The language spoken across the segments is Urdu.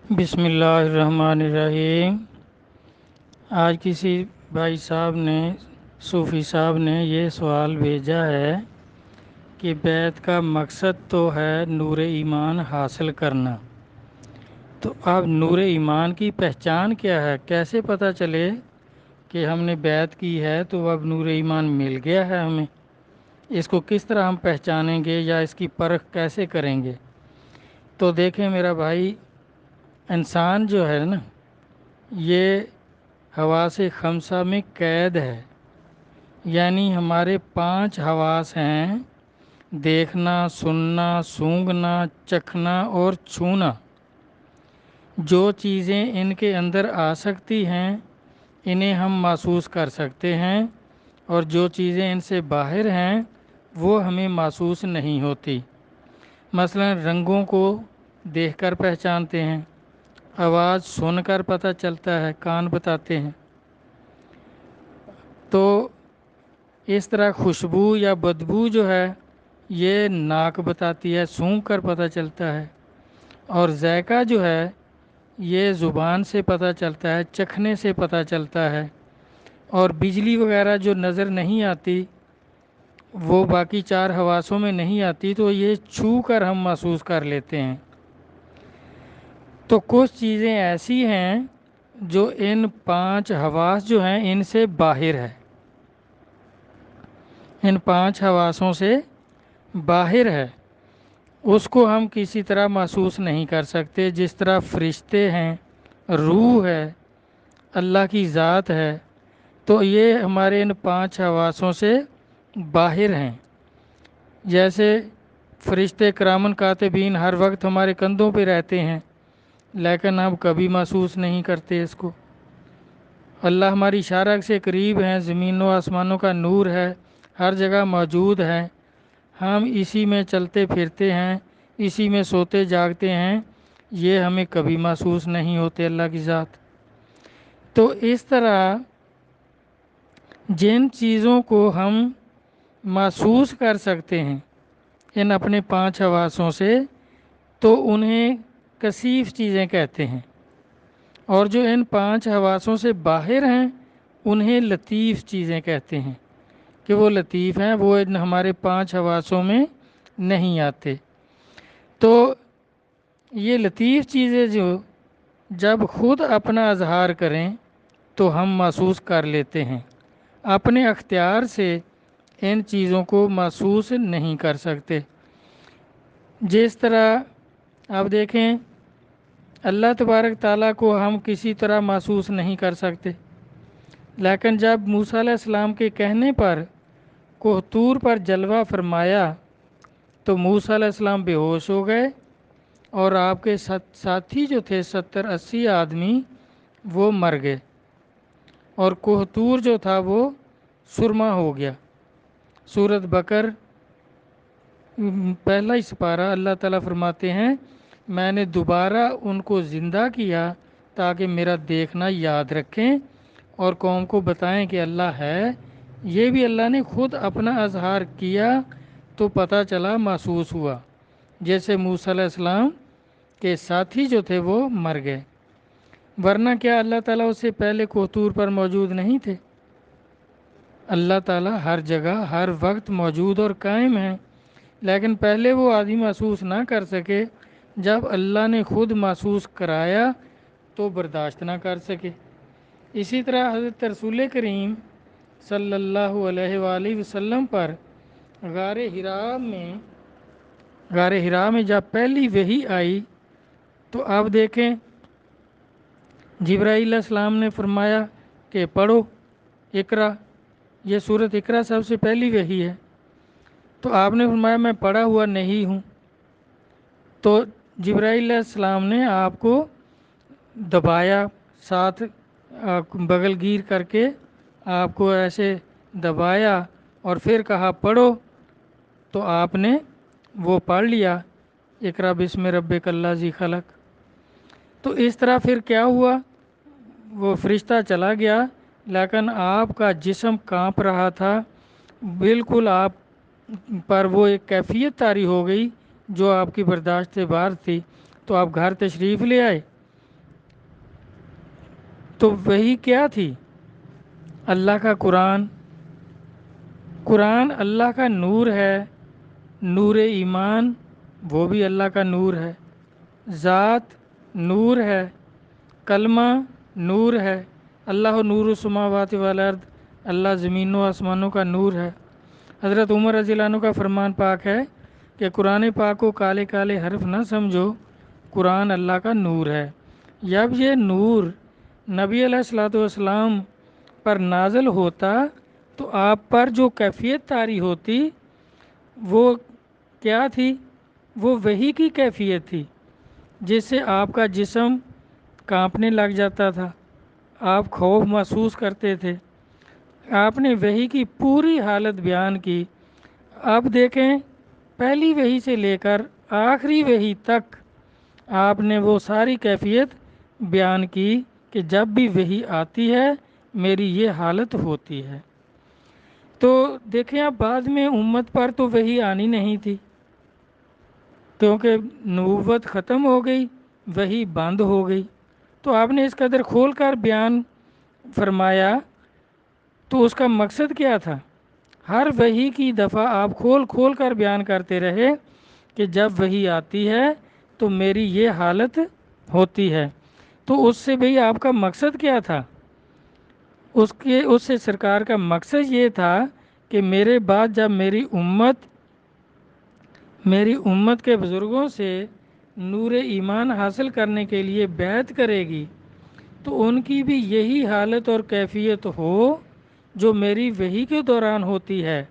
بسم اللہ الرحمن الرحیم۔ آج کسی بھائی صاحب نے صوفی صاحب نے یہ سوال بھیجا ہے کہ بیت کا مقصد تو ہے نور ایمان حاصل کرنا، تو اب نور ایمان کی پہچان کیا ہے؟ کیسے پتہ چلے کہ ہم نے بیت کی ہے تو اب نور ایمان مل گیا ہے ہمیں؟ اس کو کس طرح ہم پہچانیں گے یا اس کی پرکھ کیسے کریں گے؟ تو دیکھیں میرا بھائی، انسان جو ہے نا، یہ حواس خمسہ میں قید ہے، یعنی ہمارے 5 حواس ہیں: دیکھنا، سننا، سونگھنا، چکھنا اور چھونا۔ جو چیزیں ان کے اندر آ سکتی ہیں انہیں ہم محسوس کر سکتے ہیں، اور جو چیزیں ان سے باہر ہیں وہ ہمیں محسوس نہیں ہوتی۔ مثلا رنگوں کو دیکھ کر پہچانتے ہیں، آواز سن کر پتہ چلتا ہے، کان بتاتے ہیں۔ تو اس طرح خوشبو یا بدبو جو ہے یہ ناک بتاتی ہے، سونگھ کر پتہ چلتا ہے، اور ذائقہ جو ہے یہ زبان سے پتہ چلتا ہے، چکھنے سے پتہ چلتا ہے، اور بجلی وغیرہ جو نظر نہیں آتی، وہ باقی 4 حواسوں میں نہیں آتی، تو یہ چھو کر ہم محسوس کر لیتے ہیں۔ تو کچھ چیزیں ایسی ہیں جو ان 5 حواس جو ہیں ان سے باہر ہے، ان 5 حواسوں سے باہر ہے، اس کو ہم کسی طرح محسوس نہیں کر سکتے۔ جس طرح فرشتے ہیں، روح ہے، اللہ کی ذات ہے، تو یہ ہمارے ان 5 حواسوں سے باہر ہیں۔ جیسے فرشتے کرامن کاتبین ہر وقت ہمارے کندھوں پہ رہتے ہیں، لیکن ہم کبھی محسوس نہیں کرتے اس کو۔ اللہ ہماری شارک سے قریب ہیں، زمین و آسمانوں کا نور ہے، ہر جگہ موجود ہے، ہم اسی میں چلتے پھرتے ہیں، اسی میں سوتے جاگتے ہیں، یہ ہمیں کبھی محسوس نہیں ہوتے اللہ کی ذات۔ تو اس طرح جن چیزوں کو ہم محسوس کر سکتے ہیں ان اپنے 5 حواسوں سے، تو انہیں کثیف چیزیں کہتے ہیں، اور جو ان 5 حواسوں سے باہر ہیں انہیں لطیف چیزیں کہتے ہیں، کہ وہ لطیف ہیں، وہ ہمارے 5 حواسوں میں نہیں آتے۔ تو یہ لطیف چیزیں جو جب خود اپنا اظہار کریں تو ہم محسوس کر لیتے ہیں، اپنے اختیار سے ان چیزوں کو محسوس نہیں کر سکتے۔ جس طرح آپ دیکھیں، اللہ تبارک تعالیٰ کو ہم کسی طرح محسوس نہیں کر سکتے، لیکن جب موسیٰ علیہ السلام کے کہنے پر کوہ طور پر جلوہ فرمایا تو موسیٰ علیہ السلام بے ہوش ہو گئے، اور آپ کے ساتھی جو تھے 70-80 آدمی وہ مر گئے، اور کوہ طور جو تھا وہ سرما ہو گیا۔ سورۃ بقر پہلا ہی سپارہ اللہ تعالیٰ فرماتے ہیں، میں نے دوبارہ ان کو زندہ کیا تاکہ میرا دیکھنا یاد رکھیں اور قوم کو بتائیں کہ اللہ ہے۔ یہ بھی اللہ نے خود اپنا اظہار کیا تو پتہ چلا، محسوس ہوا، جیسے موسیٰ علیہ السلام کے ساتھی جو تھے وہ مر گئے، ورنہ کیا اللہ تعالیٰ اس سے پہلے کوہ طور پر موجود نہیں تھے؟ اللہ تعالیٰ ہر جگہ ہر وقت موجود اور قائم ہیں، لیکن پہلے وہ آدمی محسوس نہ کر سکے، جب اللہ نے خود محسوس کرایا تو برداشت نہ کر سکے۔ اسی طرح حضرت رسول کریم صلی اللہ علیہ وآلہ وسلم پر غار حرا میں جب پہلی وحی آئی تو آپ دیکھیں، جبرائیل علیہ السلام نے فرمایا کہ پڑھو اقرا، یہ سورۃ اقرا سب سے پہلی وحی ہے، تو آپ نے فرمایا میں پڑھا ہوا نہیں ہوں، تو جبرائیل علیہ السلام نے آپ کو دبایا، ساتھ بغل گیر کر کے آپ کو ایسے دبایا اور پھر کہا پڑھو، تو آپ نے وہ پڑھ لیا، اقرا بسم ربک الذی خلق۔ تو اس طرح پھر کیا ہوا، وہ فرشتہ چلا گیا، لیکن آپ کا جسم کانپ رہا تھا، بالکل آپ پر وہ ایک کیفیت طاری ہو گئی جو آپ کی برداشت سے باہر تھی، تو آپ گھر تشریف لے آئے، تو وہی کیا تھی؟ اللہ کا قرآن۔ قرآن اللہ کا نور ہے، نور ایمان وہ بھی اللہ کا نور ہے، ذات نور ہے، کلمہ نور ہے۔ اللہ نور السماوات والارض، اللہ زمین و آسمانوں کا نور ہے۔ حضرت عمر رضی اللہ عنہ کا فرمان پاک ہے کہ قرآن پاک کو کالے کالے حرف نہ سمجھو، قرآن اللہ کا نور ہے۔ جب یہ نور نبی علیہ الصلوۃ والسلام پر نازل ہوتا تو آپ پر جو کیفیت طاری ہوتی وہ کیا تھی؟ وہ وحی کی کیفیت تھی، جس سے آپ کا جسم کانپنے لگ جاتا تھا، آپ خوف محسوس کرتے تھے۔ آپ نے وحی کی پوری حالت بیان کی۔ اب دیکھیں، پہلی وحی سے لے کر آخری وحی تک آپ نے وہ ساری کیفیت بیان کی کہ جب بھی وحی آتی ہے میری یہ حالت ہوتی ہے۔ تو دیکھیں اب بعد میں امت پر تو وحی آنی نہیں تھی، کیونکہ نبوت ختم ہو گئی، وحی بند ہو گئی۔ تو آپ نے اس قدر کھول کر بیان فرمایا، تو اس کا مقصد کیا تھا؟ ہر وحی کی دفعہ آپ کھول کھول کر بیان کرتے رہے کہ جب وحی آتی ہے تو میری یہ حالت ہوتی ہے۔ تو اس سے بھئی آپ کا مقصد کیا تھا؟ اس سے سرکار کا مقصد یہ تھا کہ میرے بعد جب میری امت کے بزرگوں سے نور ایمان حاصل کرنے کے لیے بیعت کرے گی تو ان کی بھی یہی حالت اور کیفیت ہو جو میری وحی کے دوران ہوتی ہے۔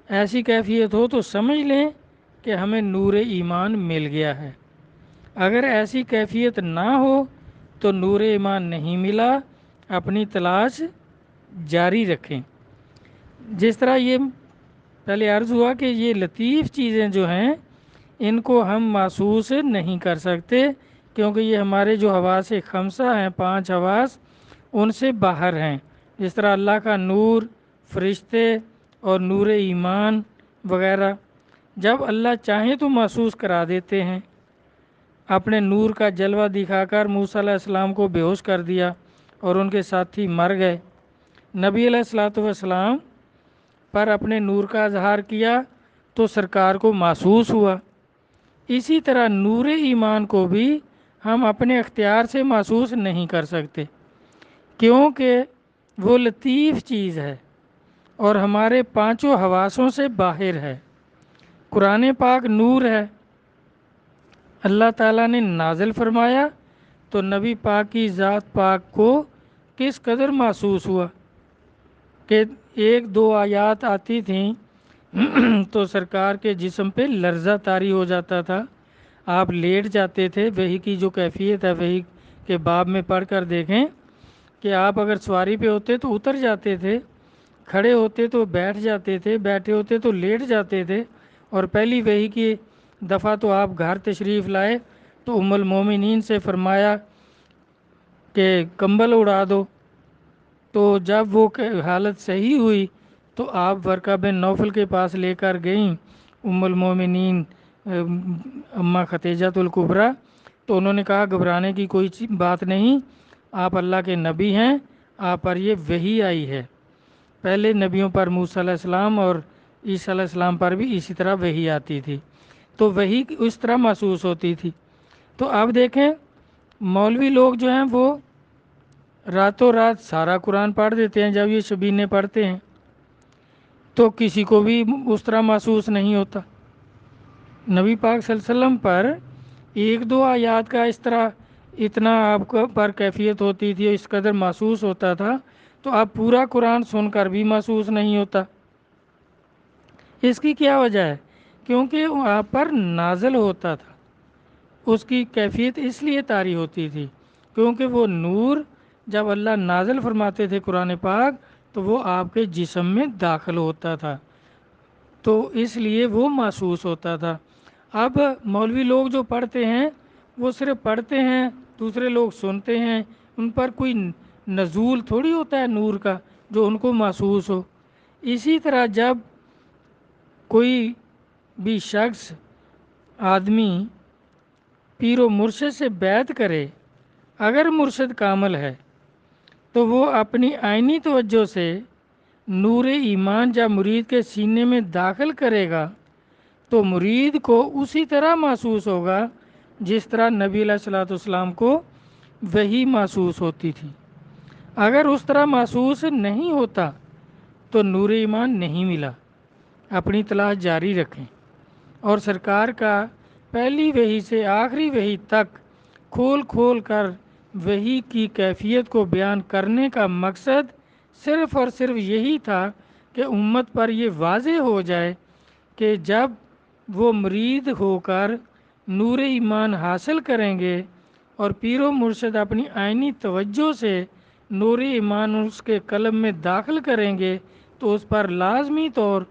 ایسی کیفیت ہو تو سمجھ لیں کہ ہمیں نور ایمان مل گیا ہے۔ اگر ایسی کیفیت نہ ہو تو نور ایمان نہیں ملا، اپنی تلاش جاری رکھیں۔ جس طرح یہ پہلے عرض ہوا کہ یہ لطیف چیزیں جو ہیں ان کو ہم محسوس نہیں کر سکتے، کیونکہ یہ ہمارے جو حواس خمسہ ہیں، 5 حواس، ان سے باہر ہیں۔ جس طرح اللہ کا نور، فرشتے اور نور ایمان وغیرہ جب اللہ چاہیں تو محسوس کرا دیتے ہیں۔ اپنے نور کا جلوہ دکھا کر موسیٰ علیہ السلام کو بے ہوش کر دیا اور ان کے ساتھی مر گئے۔ نبی علیہ الصلوۃ والسلام پر اپنے نور کا اظہار کیا تو سرکار کو محسوس ہوا۔ اسی طرح نور ایمان کو بھی ہم اپنے اختیار سے محسوس نہیں کر سکتے، کیونکہ وہ لطیف چیز ہے اور ہمارے 5 حواسوں سے باہر ہے۔ قرآن پاک نور ہے، اللہ تعالیٰ نے نازل فرمایا تو نبی پاک کی ذات پاک کو کس قدر محسوس ہوا کہ 1-2 آیات آتی تھیں تو سرکار کے جسم پہ لرزہ طاری ہو جاتا تھا، آپ لیٹ جاتے تھے۔ وحی کی جو کیفیت ہے وحی کے باب میں پڑھ کر دیکھیں کہ آپ اگر سواری پہ ہوتے تو اتر جاتے تھے، کھڑے ہوتے تو بیٹھ جاتے تھے، بیٹھے ہوتے تو لیٹ جاتے تھے۔ اور پہلی وحی کی دفعہ تو آپ گھر تشریف لائے تو ام المومنین سے فرمایا کہ کمبل اڑا دو، تو جب وہ حالت صحیح ہوئی تو آپ ورقہ بن نوفل کے پاس لے کر گئیں ام المومنین اماں خدیجۃ الکبریٰ، تو انہوں نے کہا گھبرانے کی کوئی بات نہیں، آپ اللہ کے نبی ہیں، آپ پر یہ وحی آئی ہے۔ پہلے نبیوں پر موسیٰ علیہ السلام اور عیسیٰ علیہ السلام پر بھی اسی طرح وحی آتی تھی، تو وحی اس طرح محسوس ہوتی تھی۔ تو اب دیکھیں مولوی لوگ جو ہیں وہ راتوں رات سارا قرآن پڑھ دیتے ہیں، جب یہ شبینے پڑھتے ہیں تو کسی کو بھی اس طرح محسوس نہیں ہوتا۔ نبی پاک صلی اللہ علیہ وسلم پر 1-2 آیات کا اس طرح اتنا آپ کو پر کیفیت ہوتی تھی، اس قدر محسوس ہوتا تھا، تو آپ پورا قرآن سن کر بھی محسوس نہیں ہوتا۔ اس کی کیا وجہ ہے؟ کیونکہ وہ آپ پر نازل ہوتا تھا، اس کی کیفیت اس لیے طاری ہوتی تھی کیونکہ وہ نور جب اللہ نازل فرماتے تھے قرآن پاک تو وہ آپ کے جسم میں داخل ہوتا تھا، تو اس لیے وہ محسوس ہوتا تھا۔ اب مولوی لوگ جو پڑھتے ہیں وہ صرف پڑھتے ہیں، دوسرے لوگ سنتے ہیں، ان پر کوئی نزول تھوڑی ہوتا ہے نور کا جو ان کو محسوس ہو۔ اسی طرح جب کوئی بھی شخص آدمی پیر و مرشد سے بیعت کرے، اگر مرشد کامل ہے تو وہ اپنی آئینی توجہ سے نور ایمان جب مرید کے سینے میں داخل کرے گا تو مرید کو اسی طرح محسوس ہوگا جس طرح نبی علیہ الصلوۃ والسلام کو وہی محسوس ہوتی تھی۔ اگر اس طرح محسوس نہیں ہوتا تو نور ایمان نہیں ملا۔ اپنی تلاش جاری رکھیں اور سرکار کا پہلی وحی سے آخری وحی تک کھول کھول کر وحی کی کیفیت کو بیان کرنے کا مقصد صرف اور صرف یہی تھا کہ امت پر یہ واضح ہو جائے کہ جب وہ مرید ہو کر نور ایمان حاصل کریں گے اور پیر و مرشد اپنی آئینی توجہ سے نور ایمان اس کے قلب میں داخل کریں گے تو اس پر لازمی طور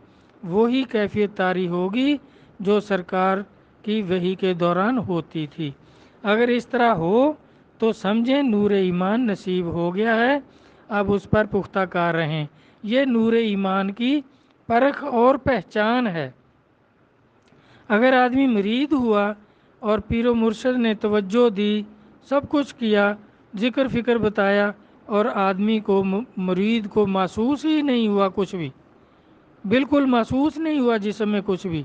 وہی کیفیت طاری ہوگی جو سرکار کی وحی کے دوران ہوتی تھی۔ اگر اس طرح ہو تو سمجھیں نور ایمان نصیب ہو گیا ہے، اب اس پر پختہ کار رہیں۔ یہ نور ایمان کی پرکھ اور پہچان ہے۔ اگر آدمی مرید ہوا اور پیر و مرشد نے توجہ دی، سب کچھ کیا، ذکر فکر بتایا اور آدمی کو مرید کو محسوس ہی نہیں ہوا کچھ بھی، بالکل محسوس نہیں ہوا جسم میں کچھ بھی،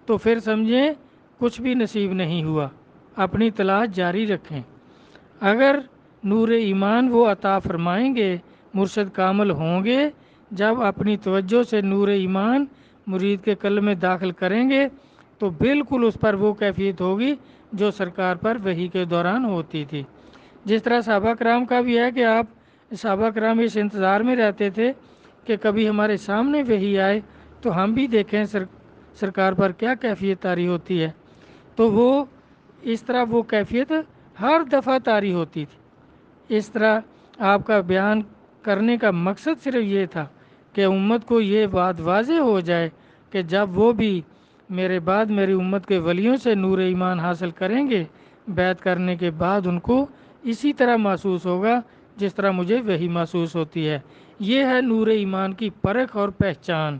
تو پھر سمجھیں کچھ بھی نصیب نہیں ہوا۔ اپنی تلاش جاری رکھیں۔ اگر نور ایمان وہ عطا فرمائیں گے، مرشد کامل ہوں گے جب اپنی توجہ سے نور ایمان مرید کے قلب میں داخل کریں گے تو بالکل اس پر وہ کیفیت ہوگی جو سرکار پر وحی کے دوران ہوتی تھی۔ جس طرح صحابہ کرام کا بھی ہے کہ آپ صحابہ کرام اس انتظار میں رہتے تھے کہ کبھی ہمارے سامنے وحی آئے تو ہم بھی دیکھیں سرکار پر کیا کیفیت طاری ہوتی ہے، تو وہ اس طرح وہ کیفیت ہر دفعہ طاری ہوتی تھی۔ اس طرح آپ کا بیان کرنے کا مقصد صرف یہ تھا کہ امت کو یہ بات واضح ہو جائے کہ جب وہ بھی میرے بعد میری امت کے ولیوں سے نور ایمان حاصل کریں گے، بیعت کرنے کے بعد ان کو اسی طرح محسوس ہوگا جس طرح مجھے وہی محسوس ہوتی ہے۔ یہ ہے نور ایمان کی پرکھ اور پہچان۔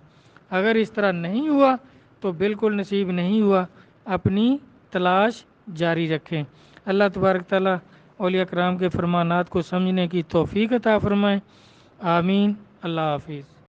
اگر اس طرح نہیں ہوا تو بالکل نصیب نہیں ہوا۔ اپنی تلاش جاری رکھیں۔ اللہ تبارک تعالیٰ اولیاء کرام کے فرمانات کو سمجھنے کی توفیق عطا فرمائے۔ آمین۔ اللہ حافظ۔